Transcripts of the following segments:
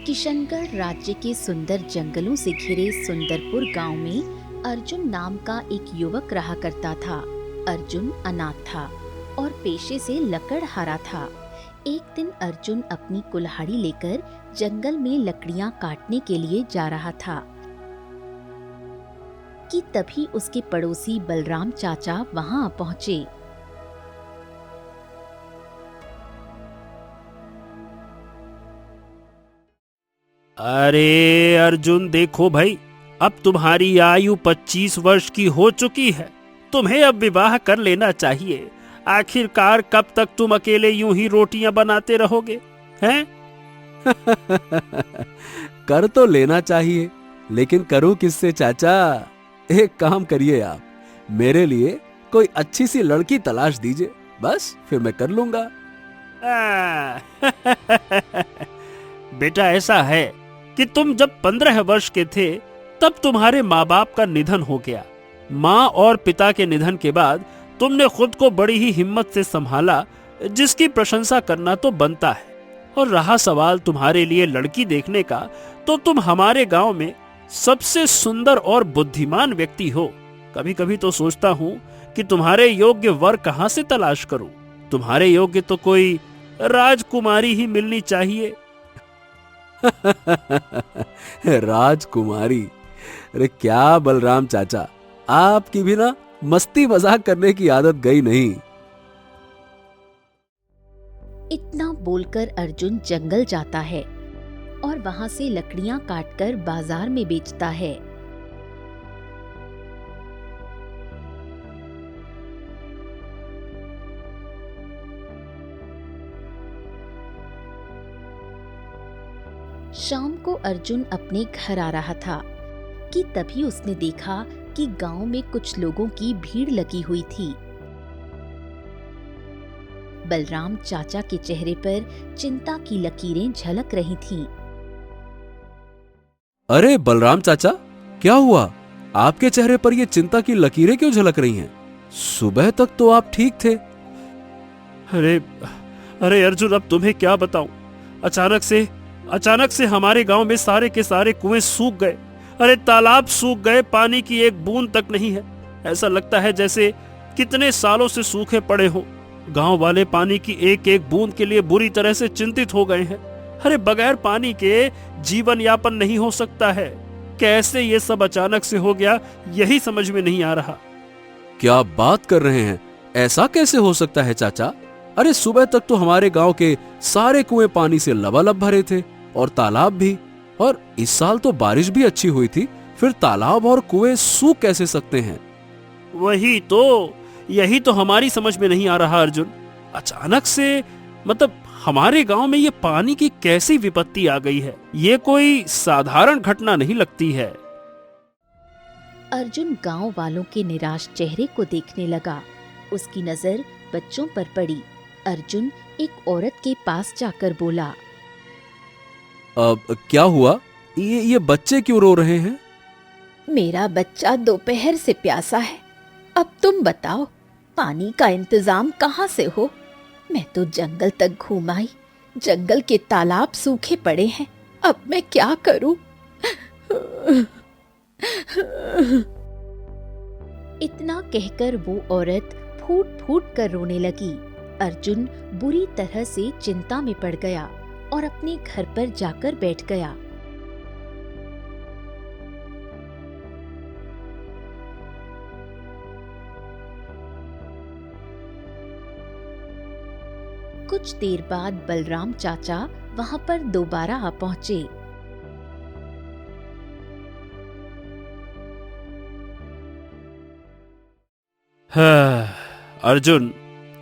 किशनगढ़ राज्य के सुंदर जंगलों से घिरे सुंदरपुर गांव में अर्जुन नाम का एक युवक रहा करता था। अर्जुन अनाथ था और पेशे से लकड़हारा था। एक दिन अर्जुन अपनी कुल्हाड़ी लेकर जंगल में लकड़ियां काटने के लिए जा रहा था कि तभी उसके पड़ोसी बलराम चाचा वहां पहुंचे। अरे अर्जुन, देखो भाई, अब तुम्हारी आयु 25 वर्ष की हो चुकी है। तुम्हें अब विवाह कर लेना चाहिए। आखिरकार कब तक तुम अकेले यूं ही रोटियां बनाते रहोगे, हैं? कर तो लेना चाहिए, लेकिन करूं किससे चाचा? एक काम करिए, आप मेरे लिए कोई अच्छी सी लड़की तलाश दीजिए, बस फिर मैं कर लूंगा। बेटा, ऐसा है कि तुम जब 15 वर्ष के थे तब तुम्हारे माँ बाप का निधन हो गया। माँ और पिता के निधन के बाद तुमने खुद को बड़ी ही हिम्मत से संभाला, जिसकी प्रशंसा करना तो बनता है। और रहा सवाल तुम्हारे लिए लड़की देखने का, तो तुम हमारे गांव में सबसे सुंदर और बुद्धिमान व्यक्ति हो। कभी कभी तो सोचता हूँ कि तुम्हारे योग्य वर कहाँ से तलाश करूं। तुम्हारे योग्य तो कोई राजकुमारी ही मिलनी चाहिए। राजकुमारी? अरे क्या बलराम चाचा, आपकी भी ना मस्ती मजाक करने की आदत गई नहीं। इतना बोलकर अर्जुन जंगल जाता है और वहां से लकड़ियां काटकर बाजार में बेचता है। शाम को अर्जुन अपने घर आ रहा था कि तभी उसने देखा कि गांव में कुछ लोगों की भीड़ लगी हुई थी। बलराम चाचा के चेहरे पर चिंता की लकीरें झलक रही थीं। अरे बलराम चाचा, क्या हुआ? आपके चेहरे पर ये चिंता की लकीरें क्यों झलक रही हैं? सुबह तक तो आप ठीक थे। अरे अर्जुन, अब तुम्हें क्या बताऊं। अचानक से हमारे गांव में सारे के सारे कुएं सूख गए। अरे तालाब सूख गए, पानी की एक बूंद तक नहीं है। ऐसा लगता है जैसे कितने सालों से सूखे पड़े हों। गांव वाले पानी की एक एक बूंद के लिए बुरी तरह से चिंतित हो गए हैं। अरे बगैर पानी के जीवन यापन नहीं हो सकता है। कैसे ये सब अचानक से हो गया, यही समझ में नहीं आ रहा। क्या बात कर रहे हैं? ऐसा कैसे हो सकता है चाचा? अरे सुबह तक तो हमारे गांव के सारे कुएं पानी से लबालब भरे थे, और तालाब भी। और इस साल तो बारिश भी अच्छी हुई थी, फिर तालाब और कुएं सूख कैसे सकते हैं? यही तो हमारी समझ में नहीं आ रहा अर्जुन। अचानक से, मतलब हमारे गांव में ये पानी की कैसी विपत्ति आ गई है? ये कोई साधारण घटना नहीं लगती है। अर्जुन गांव वालों के निराश चेहरे को देखने लगा। उसकी नजर बच्चों पर पड़ी। अर्जुन एक औरत के पास जाकर बोला, क्या हुआ? ये बच्चे क्यों रो रहे हैं? मेरा बच्चा दोपहर से प्यासा है। अब तुम बताओ, पानी का इंतजाम कहाँ से हो? मैं तो जंगल तक घूम आई, जंगल के तालाब सूखे पड़े हैं। अब मैं क्या करूं? इतना कहकर वो औरत फूट फूट कर रोने लगी। अर्जुन बुरी तरह से चिंता में पड़ गया और अपने घर पर जाकर बैठ गया। कुछ देर बाद बलराम चाचा वहां पर दोबारा आ पहुंचे। अर्जुन,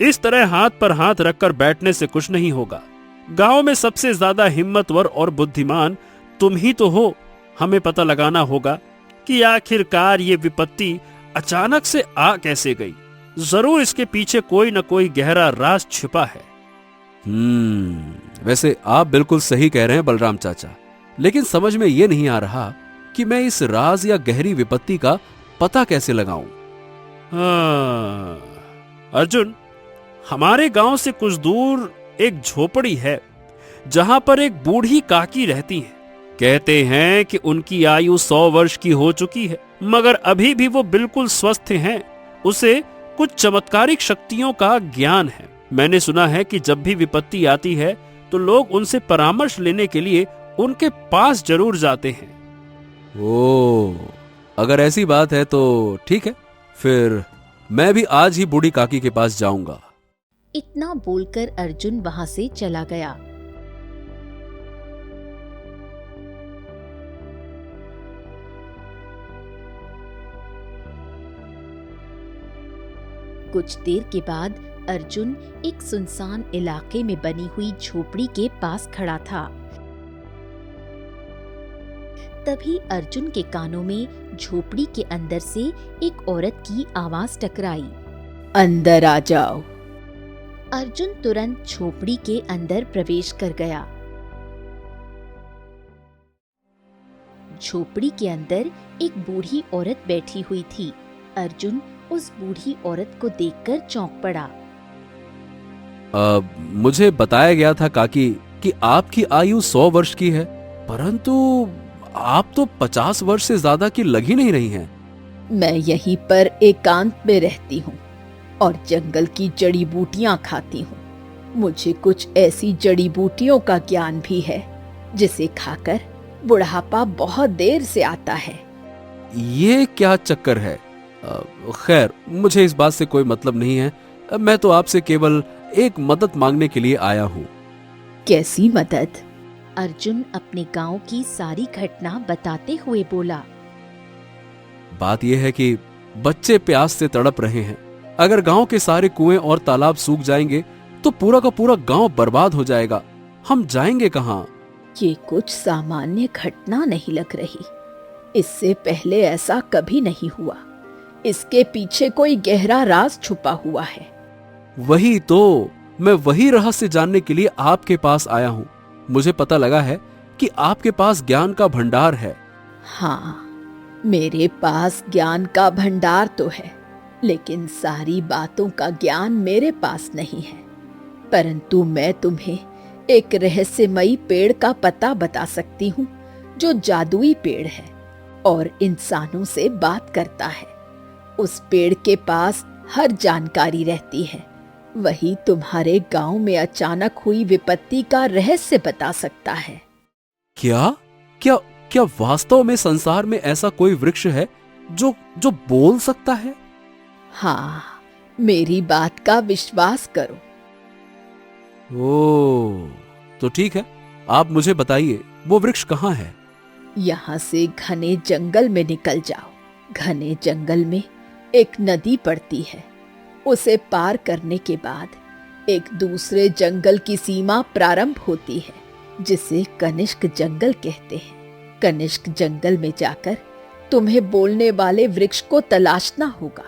इस तरह हाथ पर हाथ रखकर बैठने से कुछ नहीं होगा। गांव में सबसे ज्यादा हिम्मतवर और बुद्धिमान तुम ही तो हो। हमें पता लगाना होगा कि आखिरकार ये विपत्ति अचानक से आ कैसे गई। जरूर इसके पीछे कोई न कोई गहरा राज छिपा है। वैसे आप बिल्कुल सही कह रहे हैं बलराम चाचा, लेकिन समझ में ये नहीं आ रहा कि मैं इस राज या गहरी विपत्ति का पता कैसे लगाऊं। अर्जुन, हमारे गांव से कुछ दूर एक झोपड़ी है, जहां पर एक बूढ़ी काकी रहती है। कहते हैं कि उनकी आयु 100 वर्ष की हो चुकी है, मगर अभी भी वो बिल्कुल स्वस्थ हैं। उसे कुछ चमत्कारिक शक्तियों का ज्ञान है। मैंने सुना है कि जब भी विपत्ति आती है तो लोग उनसे परामर्श लेने के लिए उनके पास जरूर जाते हैं। ओ, अगर ऐसी बात है तो ठीक है, फिर मैं भी आज ही बूढ़ी काकी के पास जाऊंगा। इतना बोलकर अर्जुन वहां से चला गया। कुछ देर के बाद अर्जुन एक सुनसान इलाके में बनी हुई झोपड़ी के पास खड़ा था। तभी अर्जुन के कानों में झोपड़ी के अंदर से एक औरत की आवाज टकराई, अंदर आ जाओ। अर्जुन तुरंत झोपड़ी के अंदर प्रवेश कर गया। झोपड़ी के अंदर एक बूढ़ी औरत बैठी हुई थी। अर्जुन उस बूढ़ी औरत को देखकर चौंक पड़ा। मुझे बताया गया था काकी कि आपकी आयु 100 वर्ष की है, परंतु आप तो 50 वर्ष से ज्यादा की लग ही नहीं रही हैं। मैं यहीं पर एकांत में रहती हूँ और जंगल की जड़ी बूटियाँ खाती हूँ। मुझे कुछ ऐसी जड़ी बूटियों का ज्ञान भी है जिसे खाकर बुढ़ापा बहुत देर से आता है। ये क्या चक्कर है? खैर, मुझे इस बात से कोई मतलब नहीं है। मैं तो आपसे केवल एक मदद मांगने के लिए आया हूँ। कैसी मदद? अर्जुन अपने गांव की सारी घटना बताते हुए बोला। बात यह है कि बच्चे प्यास से तड़प रहे हैं। अगर गांव के सारे कुएं और तालाब सूख जाएंगे तो पूरा का पूरा गांव बर्बाद हो जाएगा। हम जाएंगे कहाँ? ये कुछ सामान्य घटना नहीं लग रही। इससे पहले ऐसा कभी नहीं हुआ। इसके पीछे कोई गहरा राज छुपा हुआ है। वही तो, मैं वही रहस्य जानने के लिए आपके पास आया हूँ। मुझे पता लगा है कि आपके पास ज्ञान का भंडार है। हाँ, मेरे पास ज्ञान का भंडार तो है, लेकिन सारी बातों का ज्ञान मेरे पास नहीं है। परंतु मैं तुम्हें एक रहस्यमयी पेड़ का पता बता सकती हूँ, जो जादुई पेड़ है और इंसानों से बात करता है। उस पेड़ के पास हर जानकारी रहती है। वही तुम्हारे गांव में अचानक हुई विपत्ति का रहस्य बता सकता है। क्या क्या क्या वास्तव में संसार में ऐसा कोई वृक्ष है जो जो बोल सकता है? हाँ, मेरी बात का विश्वास करो। ओ, तो ठीक है, आप मुझे बताइए वो वृक्ष कहाँ है? यहाँ से घने जंगल में निकल जाओ। घने जंगल में एक नदी पड़ती है। उसे पार करने के बाद एक दूसरे जंगल की सीमा प्रारंभ होती है, जिसे कनिष्क जंगल कहते हैं। कनिष्क जंगल में जाकर तुम्हें बोलने वाले वृक्ष को तलाशना होगा।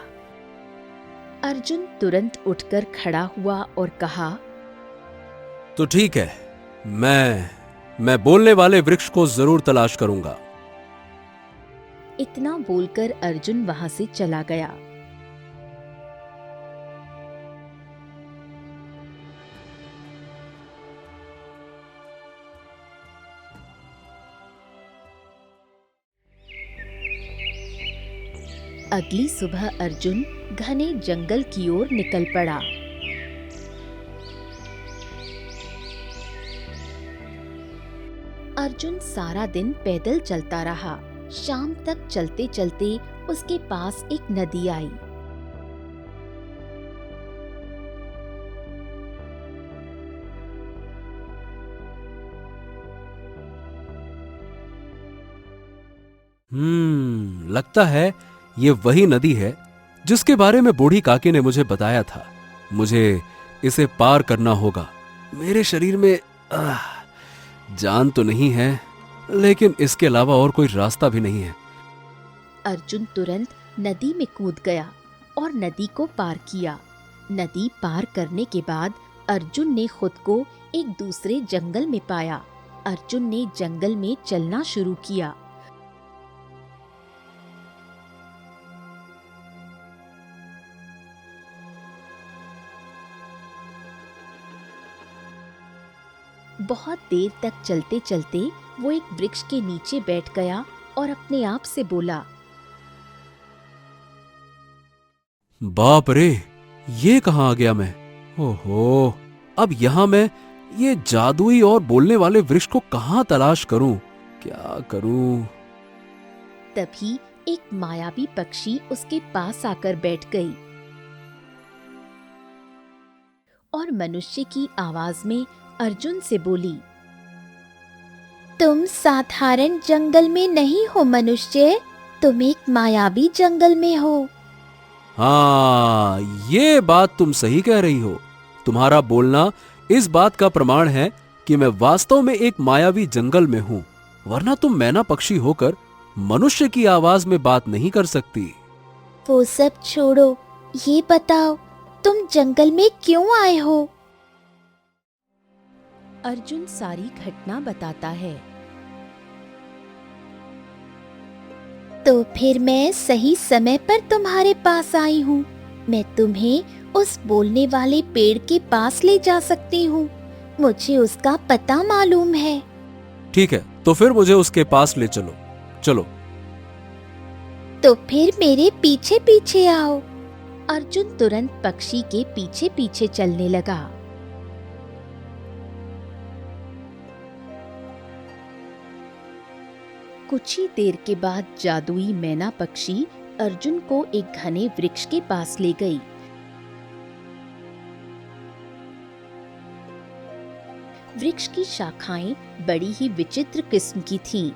अर्जुन तुरंत उठकर खड़ा हुआ और कहा, तो ठीक है, मैं बोलने वाले वृक्ष को जरूर तलाश करूंगा। इतना बोलकर अर्जुन वहां से चला गया। अगली सुबह अर्जुन घने जंगल की ओर निकल पड़ा। अर्जुन सारा दिन पैदल चलता रहा। शाम तक चलते चलते उसके पास एक नदी आई। लगता है ये वही नदी है जिसके बारे में बूढ़ी काकी ने मुझे बताया था। मुझे इसे पार करना होगा। मेरे शरीर में जान तो नहीं है, लेकिन इसके अलावा और कोई रास्ता भी नहीं है। अर्जुन तुरंत नदी में कूद गया और नदी को पार किया। नदी पार करने के बाद अर्जुन ने खुद को एक दूसरे जंगल में पाया। अर्जुन ने जंगल में चलना शुरू किया। बहुत देर तक चलते चलते वो एक वृक्ष के नीचे बैठ गया और अपने आप से बोला, बाप रे, ये कहाँ आ गया मैं? ओहो, अब यहां मैं ये जादुई और बोलने वाले वृक्ष को कहाँ तलाश करूं? क्या करूं? तभी एक मायावी पक्षी उसके पास आकर बैठ गई और मनुष्य की आवाज में अर्जुन से बोली, तुम साधारण जंगल में नहीं हो मनुष्य, तुम एक मायावी जंगल में हो। हाँ, ये बात तुम सही कह रही हो। तुम्हारा बोलना इस बात का प्रमाण है कि मैं वास्तव में एक मायावी जंगल में हूं, वरना तुम मैना पक्षी होकर मनुष्य की आवाज में बात नहीं कर सकती। वो सब छोड़ो, ये बताओ तुम जंगल में क्यों आए हो? अर्जुन सारी घटना बताता है। तो फिर मैं सही समय पर तुम्हारे पास आई हूँ। मैं तुम्हें उस बोलने वाले पेड़ के पास ले जा सकती हूँ। मुझे उसका पता मालूम है। ठीक है, तो फिर मुझे उसके पास ले चलो। चलो। तो फिर मेरे पीछे पीछे आओ। अर्जुन तुरंत पक्षी के पीछे पीछे चलने लगा। कुछ ही देर के बाद जादुई मैना पक्षी अर्जुन को एक घने वृक्ष के पास ले गई। वृक्ष की शाखाएं बड़ी ही विचित्र किस्म की थीं।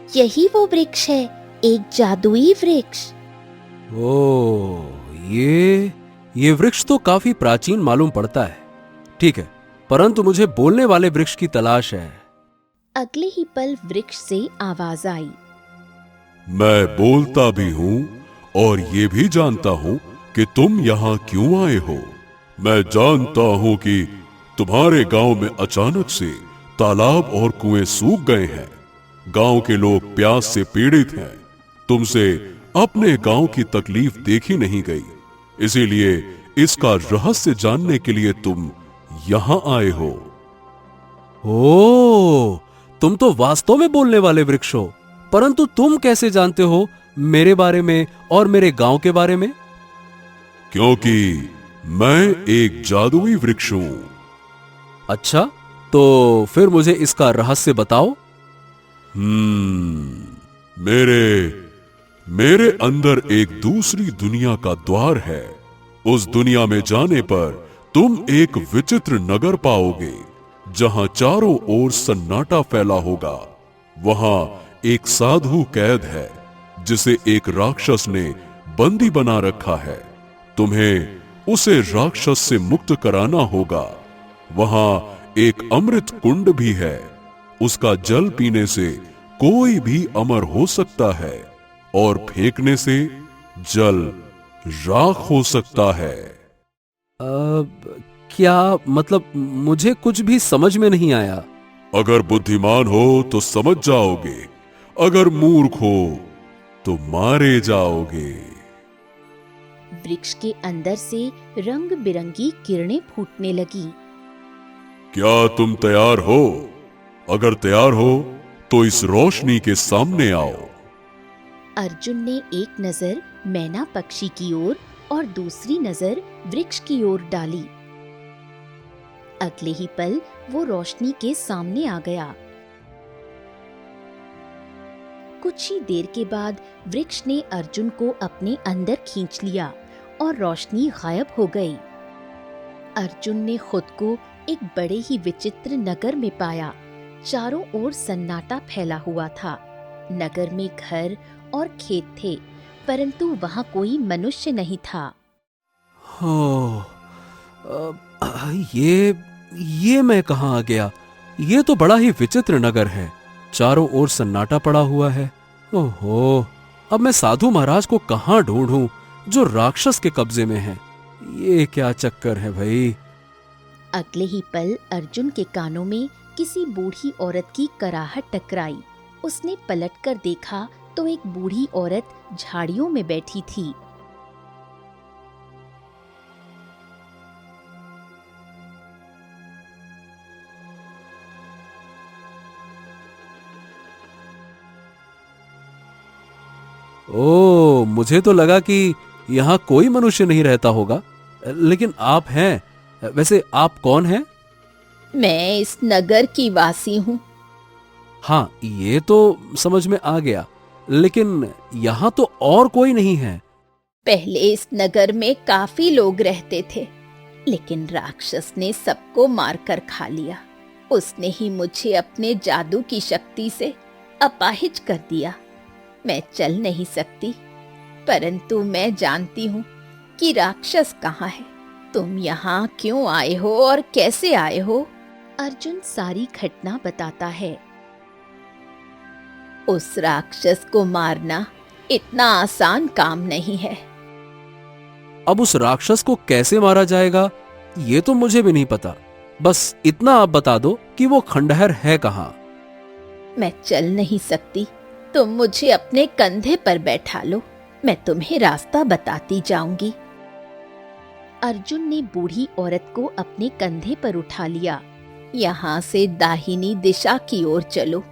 यही वो वृक्ष है, एक जादुई वृक्ष। ओ, ये वृक्ष तो काफी प्राचीन मालूम पड़ता है। ठीक है, परंतु मुझे बोलने वाले वृक्ष की तलाश है। अगले ही पल वृक्ष से आवाज आई, मैं बोलता भी हूँ और ये भी जानता हूँ कि तुम यहाँ क्यों आए हो। मैं जानता हूँ कि तुम्हारे गांव में अचानक से तालाब और कुएं सूख गए हैं। गांव के लोग प्यास से पीड़ित हैं। तुमसे अपने गांव की तकलीफ देखी नहीं गई, इसीलिए इसका रहस्य जानने के लिए तुम यहाँ आए हो। ओ, तुम तो वास्तव में बोलने वाले वृक्ष हो, परंतु तुम कैसे जानते हो मेरे बारे में और मेरे गांव के बारे में? क्योंकि मैं एक जादुई वृक्ष हूं। अच्छा, तो फिर मुझे इसका रहस्य बताओ। मेरे अंदर एक दूसरी दुनिया का द्वार है। उस दुनिया में जाने पर तुम एक विचित्र नगर पाओगे, जहां चारों ओर सन्नाटा फैला होगा। वहां एक साधु कैद है, जिसे एक राक्षस ने बंदी बना रखा है। तुम्हें उसे राक्षस से मुक्त कराना होगा। वहां एक अमृत कुंड भी है। उसका जल पीने से कोई भी अमर हो सकता है और फेंकने से जल राख हो सकता है। क्या मतलब? मुझे कुछ भी समझ में नहीं आया। अगर बुद्धिमान हो तो समझ जाओगे, अगर मूर्ख हो तो मारे जाओगे। वृक्ष के अंदर से रंग बिरंगी किरणें फूटने लगी। क्या तुम तैयार हो? अगर तैयार हो तो इस रोशनी के सामने आओ। अर्जुन ने एक नजर मैना पक्षी की ओर और दूसरी नजर वृक्ष की ओर डाली। अगले ही पल वो रोशनी के सामने आ गया। कुछ ही देर के बाद वृक्ष ने अर्जुन को अपने अंदर खींच लिया और रोशनी गायब हो गई। अर्जुन ने खुद को एक बड़े ही विचित्र नगर में पाया। चारों ओर सन्नाटा फैला हुआ था। नगर में घर और खेत थे, परंतु वहां कोई मनुष्य नहीं था। हो, ये मैं कहाँ आ गया? ये तो बड़ा ही विचित्र नगर है। चारों ओर सन्नाटा पड़ा हुआ है। ओहो, अब मैं साधु महाराज को कहाँ ढूंढूं जो राक्षस के कब्जे में है? ये क्या चक्कर है भाई? अगले ही पल अर्जुन के कानों में किसी बूढ़ी औरत की कराहट टकराई। उसने पलटकर देखा तो एक बूढ़ी औरत झाड़ियों में बैठी थी। ओ, मुझे तो लगा कि यहाँ कोई मनुष्य नहीं रहता होगा, लेकिन आप हैं। वैसे आप कौन हैं? मैं इस नगर की वासी हूँ। हाँ, ये तो समझ में आ गया, लेकिन यहाँ तो और कोई नहीं है। पहले इस नगर में काफी लोग रहते थे, लेकिन राक्षस ने सबको मारकर खा लिया। उसने ही मुझे अपने जादू की शक्ति से अपाहिज कर दिया। मैं चल नहीं सकती, परंतु मैं जानती हूँ कि राक्षस कहाँ है। तुम यहाँ क्यों आए हो और कैसे आए हो? अर्जुन सारी घटना बताता है। उस राक्षस को मारना इतना आसान काम नहीं है। अब उस राक्षस को कैसे मारा जाएगा, ये तो मुझे भी नहीं पता। बस इतना आप बता दो कि वो खंडहर है कहाँ। मैं चल नहीं सकती, तुम मुझे अपने कंधे पर बैठा लो, मैं तुम्हें रास्ता बताती जाऊंगी। अर्जुन ने बूढ़ी औरत को अपने कंधे पर उठा लिया। यहाँ से दाहिनी दिशा की ओर चलो।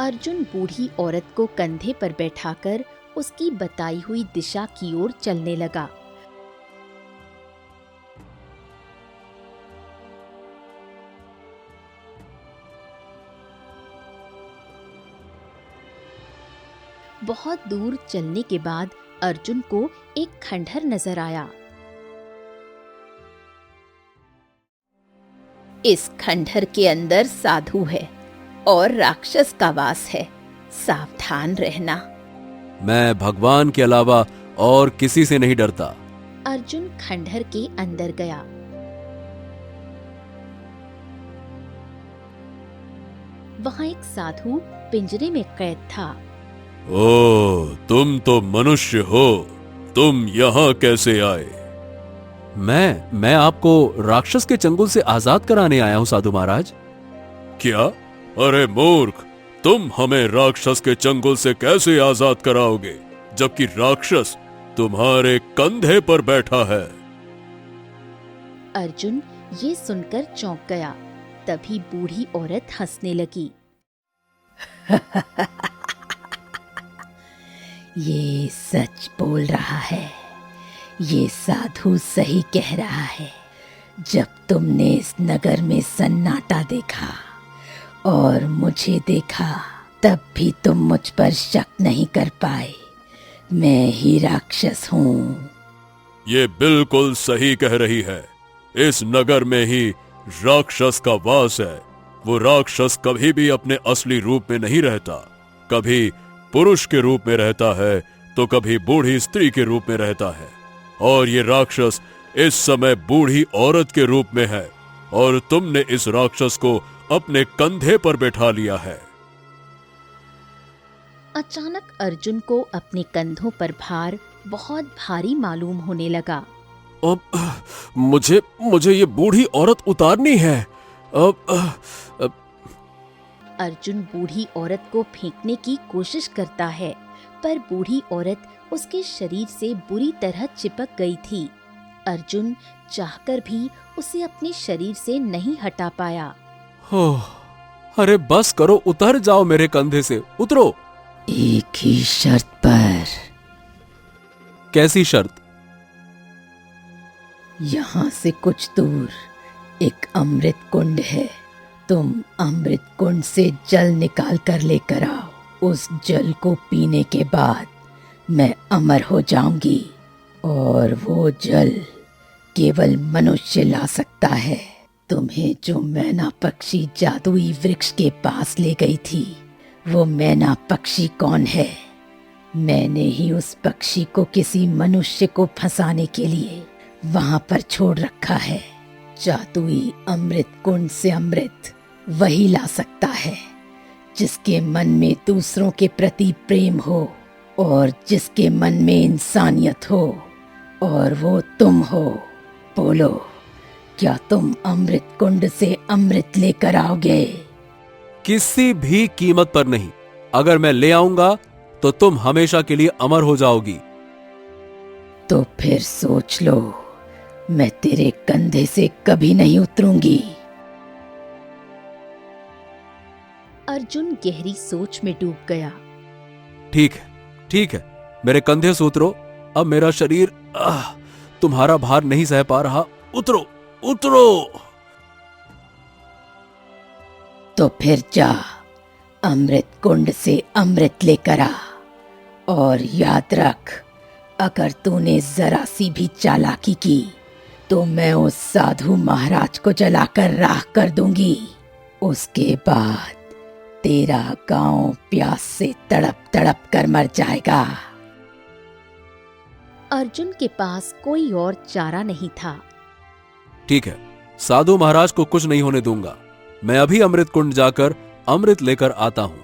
अर्जुन बूढ़ी औरत को कंधे पर बैठाकर उसकी बताई हुई दिशा की ओर चलने लगा। बहुत दूर चलने के बाद अर्जुन को एक खंडहर नजर आया। इस खंडहर के अंदर साधु है और राक्षस का वास है, सावधान रहना। मैं भगवान के अलावा और किसी से नहीं डरता। अर्जुन खंडहर के अंदर गया। वहां एक साधु पिंजरे में कैद था। ओ, तुम तो मनुष्य हो, तुम यहाँ कैसे आए? मैं आपको राक्षस के चंगुल से आजाद कराने आया हूँ साधु महाराज। क्या? अरे मूर्ख, तुम हमें राक्षस के चंगुल से कैसे आजाद कराओगे, जबकि राक्षस तुम्हारे कंधे पर बैठा है? अर्जुन ये सुनकर चौंक गया। तभी बूढ़ी औरत हंसने लगी। ये सच बोल रहा है, ये साधु सही कह रहा है। जब तुमने इस नगर में सन्नाटा देखा और मुझे देखा, तब भी तुम मुझ पर शक नहीं कर पाए। मैं ही राक्षस हूँ। ये बिल्कुल सही कह रही है। इस नगर में ही राक्षस का वास है। वो राक्षस कभी भी अपने असली रूप में नहीं रहता। कभी पुरुष के रूप में रहता है तो कभी बूढ़ी स्त्री के रूप में रहता है। और ये राक्षस इस समय बूढ़ी औरत के रूप में है और तुमने इस राक्षस को अपने कंधे पर बैठा लिया है। अचानक अर्जुन को अपने कंधों पर भार बहुत भारी मालूम होने लगा। अब मुझे ये बूढ़ी औरत उतारनी है। अब अर्जुन बूढ़ी औरत को फेंकने की कोशिश करता है, पर बूढ़ी औरत उसके शरीर से बुरी तरह चिपक गई थी। अर्जुन चाहकर भी उसे अपने शरीर से नहीं हटा पाया। अरे बस करो, उतर जाओ मेरे कंधे से, उतरो। एक ही शर्त पर। कैसी शर्त? यहाँ से कुछ दूर एक अमृत कुंड है। तुम अमृत कुंड से जल निकाल कर लेकर आओ। उस जल को पीने के बाद मैं अमर हो जाऊंगी, और वो जल केवल मनुष्य ला सकता है। तुम्हें जो मैना पक्षी जादुई वृक्ष के पास ले गई थी, वो मैना पक्षी कौन है? मैंने ही उस पक्षी को किसी मनुष्य को फंसाने के लिए वहां पर छोड़ रखा है। जादुई अमृत कुंड से अमृत वही ला सकता है जिसके मन में दूसरों के प्रति प्रेम हो और जिसके मन में इंसानियत हो, और वो तुम हो। बोलो, क्या तुम अमृत कुंड से अमृत लेकर आओगे? किसी भी कीमत पर नहीं। अगर मैं ले आऊंगा तो तुम हमेशा के लिए अमर हो जाओगी। तो फिर सोच लो, मैं तेरे कंधे से कभी नहीं उतरूंगी। अर्जुन गहरी सोच में डूब गया। ठीक है, ठीक है, मेरे कंधे से उतरो। अब मेरा शरीर तुम्हारा भार नहीं सह पा रहा। उतरो उतरो। तो फिर जा, अमृत कुंड से अमृत लेकर आ, और याद रख, अगर तूने जरा सी भी चालाकी की तो मैं उस साधु महाराज को जलाकर राख कर दूंगी। उसके बाद तेरा गांव प्यास से तड़प तड़प कर मर जाएगा। अर्जुन के पास कोई और चारा नहीं था। ठीक है, साधु महाराज को कुछ नहीं होने दूंगा। मैं अभी अमृत कुंड जाकर अमृत लेकर आता हूं।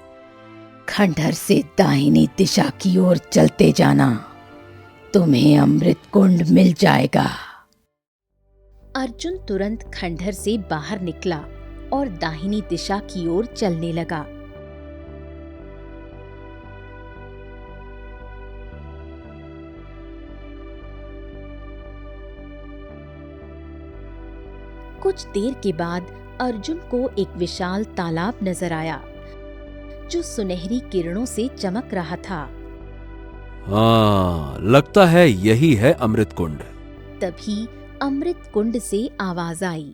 खंडहर से दाहिनी दिशा की ओर चलते जाना, तुम्हें अमृत कुंड मिल जाएगा। अर्जुन तुरंत खंडहर से बाहर निकला और दाहिनी दिशा की ओर चलने लगा। कुछ देर के बाद अर्जुन को एक विशाल तालाब नजर आया जो सुनहरी किरणों से चमक रहा था। हाँ, लगता है यही है अमृत कुंड। तभी अमृत कुंड से आवाज आई,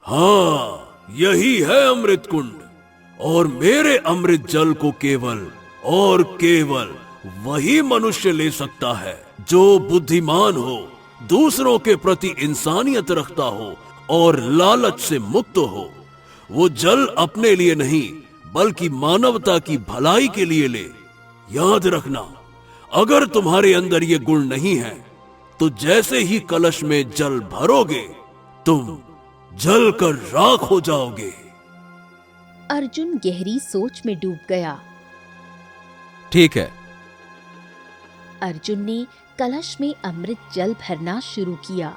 हाँ, यही है अमृत कुंड, और मेरे अमृत जल को केवल और केवल वही मनुष्य ले सकता है जो बुद्धिमान हो, दूसरों के प्रति इंसानियत रखता हो और लालच से मुक्त हो। वो जल अपने लिए नहीं बल्कि मानवता की भलाई के लिए ले। याद रखना, अगर तुम्हारे अंदर ये गुण नहीं है तो जैसे ही कलश में जल भरोगे तुम जल कर राख हो जाओगे। अर्जुन गहरी सोच में डूब गया। ठीक है। अर्जुन ने कलश में अमृत जल भरना शुरू किया।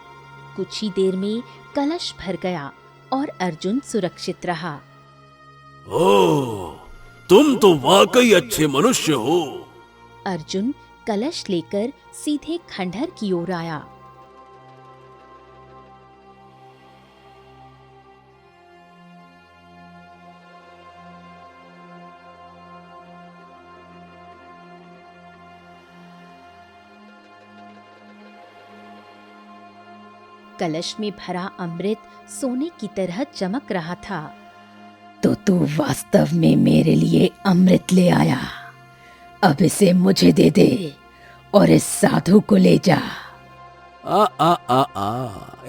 कुछ ही देर में कलश भर गया और अर्जुन सुरक्षित रहा। ओह, तुम तो वाकई अच्छे मनुष्य हो। अर्जुन कलश लेकर सीधे खंडहर की ओर आया। कलश में भरा अमृत सोने की तरह चमक रहा था। तो तू वास्तव में मेरे लिए अमृत ले आया। अब इसे मुझे दे दे और इस साधु को ले जा। आ आ आ आ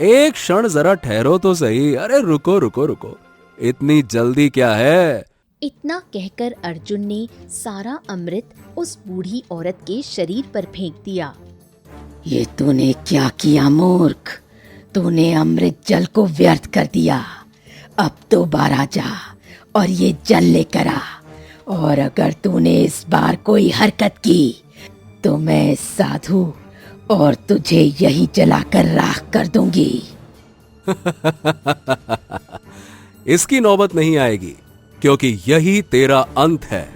एक क्षण जरा ठहरो तो सही। अरे रुको रुको रुको, इतनी जल्दी क्या है? इतना कहकर अर्जुन ने सारा अमृत उस बूढ़ी औरत के शरीर पर फेंक दिया। ये तूने क्या किया मूर्ख? तूने अमृत जल को व्यर्थ कर दिया। अब तो बाहर जा और ये जल लेकर आ, और अगर तूने इस बार कोई हरकत की तो मैं साधु और तुझे यही जलाकर राख कर दूंगी। इसकी नौबत नहीं आएगी, क्योंकि यही तेरा अंत है।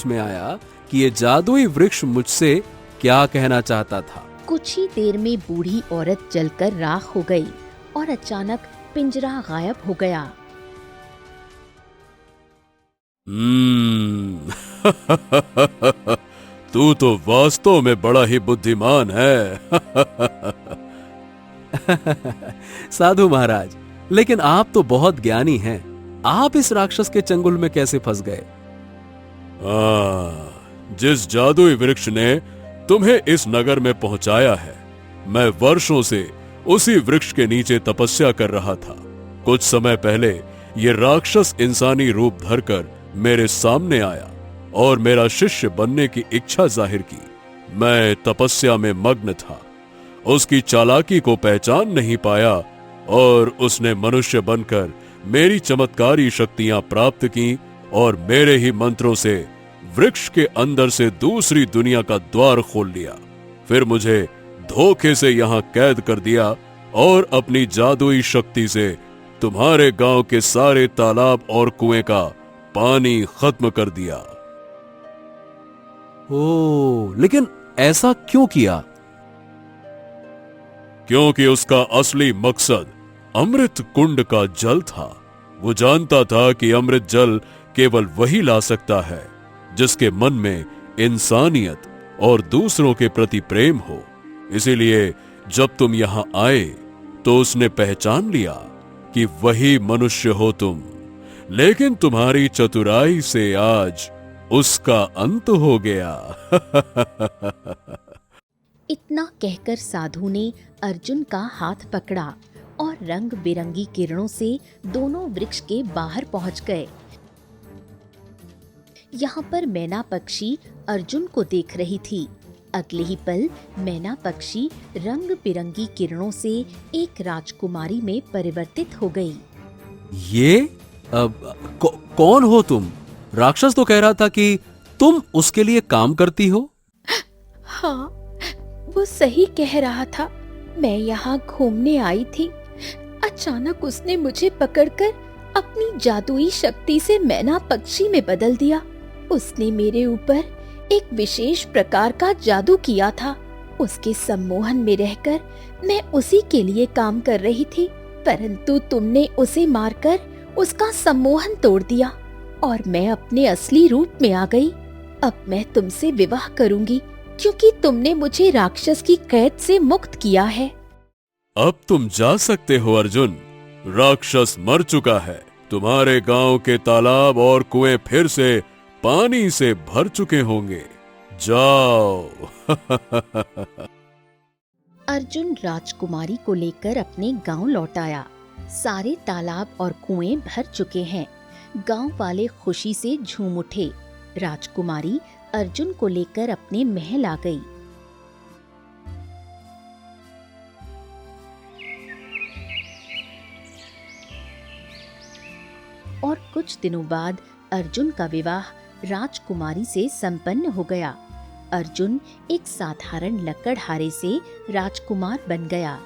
में आया कि ये जादुई वृक्ष मुझसे क्या कहना चाहता था। कुछ ही देर में बूढ़ी औरत जलकर राख हो गई और अचानक पिंजरा गायब हो गया। तू तो वास्तव में बड़ा ही बुद्धिमान है। साधु महाराज, लेकिन आप तो बहुत ज्ञानी हैं। आप इस राक्षस के चंगुल में कैसे फंस गए? जिस जादुई वृक्ष ने तुम्हें इस नगर में पहुंचाया है, मैं वर्षों से उसी वृक्ष के नीचे तपस्या कर रहा था। कुछ समय पहले ये राक्षस इंसानी रूप धरकर मेरे सामने आया और मेरा शिष्य बनने की इच्छा जाहिर की। मैं तपस्या में मग्न था, उसकी चालाकी को पहचान नहीं पाया और उसने मनुष्य बनकर मेरी चमत्कारी शक्तियां प्राप्त की और मेरे ही मंत्रों से वृक्ष के अंदर से दूसरी दुनिया का द्वार खोल लिया। फिर मुझे धोखे से यहां कैद कर दिया और अपनी जादुई शक्ति से तुम्हारे गांव के सारे तालाब और कुएं का पानी खत्म कर दिया। ओह, लेकिन ऐसा क्यों किया? क्योंकि उसका असली मकसद अमृत कुंड का जल था। वो जानता था कि अमृत जल केवल वही ला सकता है जिसके मन में इंसानियत और दूसरों के प्रति प्रेम हो। इसीलिए जब तुम यहां आए तो उसने पहचान लिया कि वही मनुष्य हो तुम, लेकिन तुम्हारी चतुराई से आज उसका अंत हो गया। इतना कहकर साधु ने अर्जुन का हाथ पकड़ा और रंग बिरंगी किरणों से दोनों वृक्ष के बाहर पहुंच गए। यहाँ पर मैना पक्षी अर्जुन को देख रही थी। अगले ही पल मैना पक्षी रंग बिरंगी किरणों से एक राजकुमारी में परिवर्तित हो गई। ये कौन हो तुम? राक्षस तो कह रहा था कि तुम उसके लिए काम करती हो। हाँ, वो सही कह रहा था। मैं यहाँ घूमने आई थी। अचानक उसने मुझे पकड़कर अपनी जादुई शक्ति से मैना पक्षी में बदल दिया। उसने मेरे ऊपर एक विशेष प्रकार का जादू किया था। उसके सम्मोहन में रहकर मैं उसी के लिए काम कर रही थी, परंतु तुमने उसे मारकर उसका सम्मोहन तोड़ दिया और मैं अपने असली रूप में आ गई। अब मैं तुमसे विवाह करूंगी क्योंकि तुमने मुझे राक्षस की कैद से मुक्त किया है। अब तुम जा सकते हो अर्जुन। राक्षस मर चुका है। तुम्हारे गांव के तालाब और कुएं फिर से पानी से भर चुके होंगे। जाओ। अर्जुन राजकुमारी को लेकर अपने गांव लौट आया। सारे तालाब और कुएं भर चुके हैं। गांव वाले खुशी से झूम उठे। राजकुमारी अर्जुन को लेकर अपने महल आ गई। और कुछ दिनों बाद अर्जुन का विवाह राजकुमारी से संपन्न हो गया। अर्जुन एक साधारण लकड़हारे से राजकुमार बन गया।